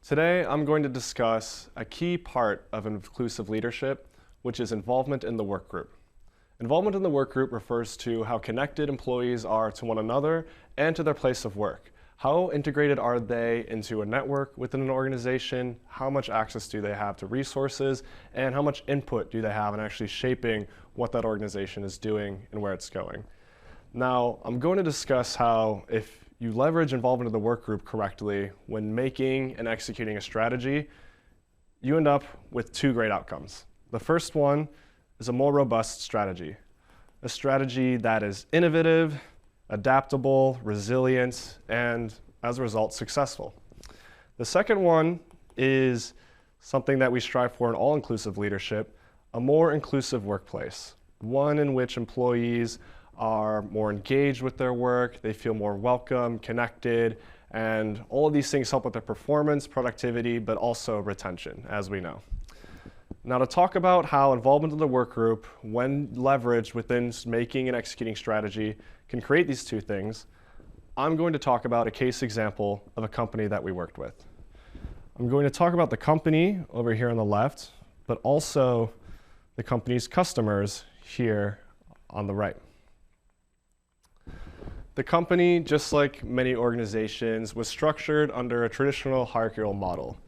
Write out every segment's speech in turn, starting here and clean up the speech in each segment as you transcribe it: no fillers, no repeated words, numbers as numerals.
Today, I'm going to discuss a key part of inclusive leadership, which is involvement in the work group. Involvement in the work group refers to how connected employees are to one another and to their place of work. How integrated are they into a network within an organization? How much access do they have to resources? And how much input do they have in actually shaping what that organization is doing and where it's going? Now, I'm going to discuss how if you leverage involvement in the work group correctly when making and executing a strategy, you end up with two great outcomes. The first one is a more robust strategy. A strategy that is innovative, adaptable, resilient, and as a result, successful. The second one is something that we strive for in all-inclusive leadership, a more inclusive workplace, one in which employees are more engaged with their work, they feel more welcome, connected, and all of these things help with their performance, productivity, but also retention, as we know. Now, to talk about how involvement in the work group, when leveraged within making and executing strategy, can create these two things, I'm going to talk about a case example of a company that we worked with. I'm going to talk about the company over here on the left, but also the company's customers here on the right. The company, just like many organizations, was structured under a traditional hierarchical model.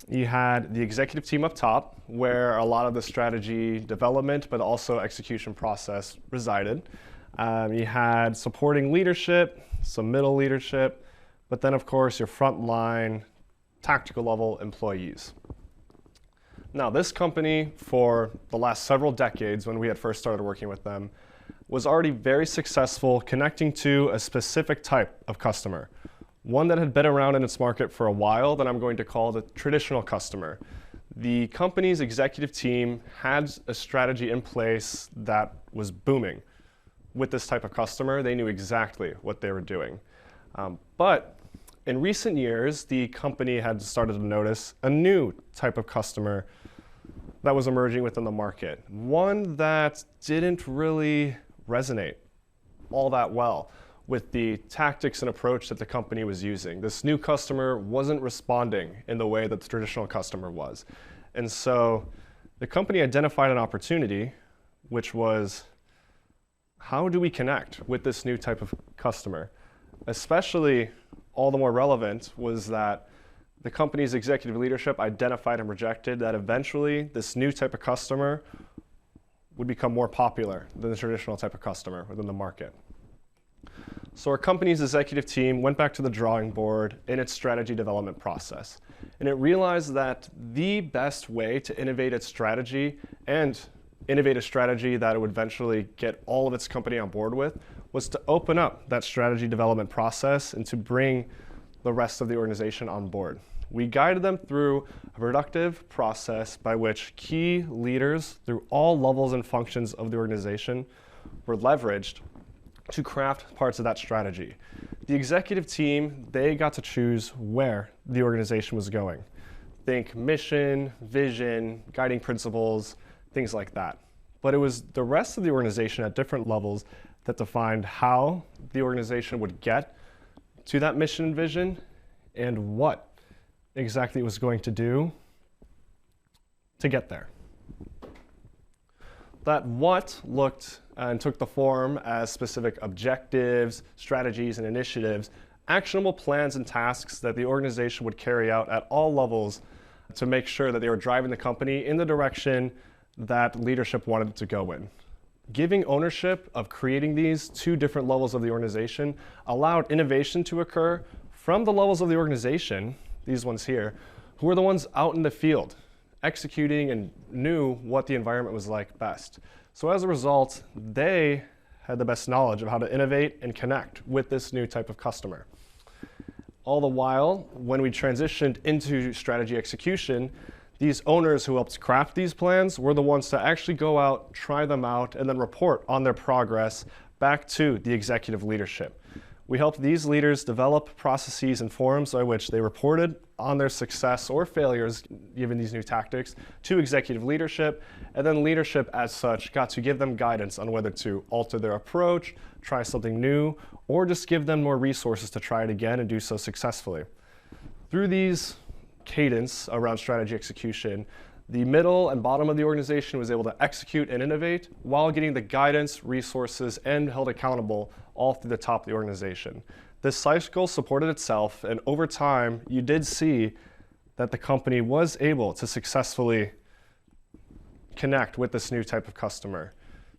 You had the executive team up top, where a lot of the strategy development, but also execution process resided. You had supporting leadership, some middle leadership, but then of course your frontline, tactical level employees. Now, this company, for the last several decades when we had first started working with them, was already very successful connecting to a specific type of customer. One that had been around in its market for a while that I'm going to call the traditional customer. The company's executive team had a strategy in place that was booming. With this type of customer, they knew exactly what they were doing. But in recent years, the company had started to notice a new type of customer that was emerging within the market. One that didn't really resonate all that well with the tactics and approach that the company was using. This new customer wasn't responding in the way that the traditional customer was. And so the company identified an opportunity, which was, how do we connect with this new type of customer? Especially, all the more relevant was that the company's executive leadership identified and projected that eventually this new type of customer would become more popular than the traditional type of customer within the market. So our company's executive team went back to the drawing board in its strategy development process. And it realized that the best way to innovate its strategy and innovate a strategy that it would eventually get all of its company on board with was to open up that strategy development process and to bring the rest of the organization on board. We guided them through a productive process by which key leaders through all levels and functions of the organization were leveraged to craft parts of that strategy. The executive team, they got to choose where the organization was going. Think mission, vision, guiding principles, things like that. But it was the rest of the organization at different levels that defined how the organization would get to that mission and vision and what exactly it was going to do to get there. That what looked and took the form as specific objectives, strategies, and initiatives, actionable plans and tasks that the organization would carry out at all levels to make sure that they were driving the company in the direction that leadership wanted it to go in. Giving ownership of creating these two different levels of the organization allowed innovation to occur from the levels of the organization, these ones here, who were the ones out in the field, executing and knew what the environment was like best. So as a result, they had the best knowledge of how to innovate and connect with this new type of customer. All the while, when we transitioned into strategy execution, these owners who helped craft these plans were the ones to actually go out, try them out, and then report on their progress back to the executive leadership. We helped these leaders develop processes and forums by which they reported on their success or failures given these new tactics to executive leadership, and then leadership as such got to give them guidance on whether to alter their approach, try something new, or just give them more resources to try it again and do so successfully. Through these cadence around strategy execution, the middle and bottom of the organization was able to execute and innovate while getting the guidance, resources, and held accountable all through the top of the organization. This cycle supported itself, and over time, you did see that the company was able to successfully connect with this new type of customer.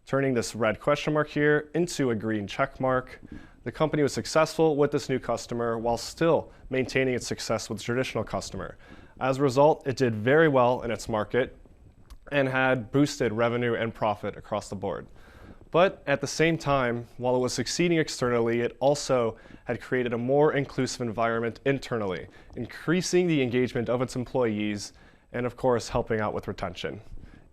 Turning this red question mark here into a green check mark, the company was successful with this new customer while still maintaining its success with the traditional customer. As a result, it did very well in its market and had boosted revenue and profit across the board. But at the same time, while it was succeeding externally, it also had created a more inclusive environment internally, increasing the engagement of its employees and, of course, helping out with retention.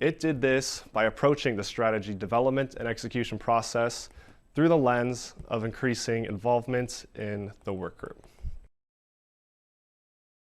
It did this by approaching the strategy development and execution process through the lens of increasing involvement in the work group.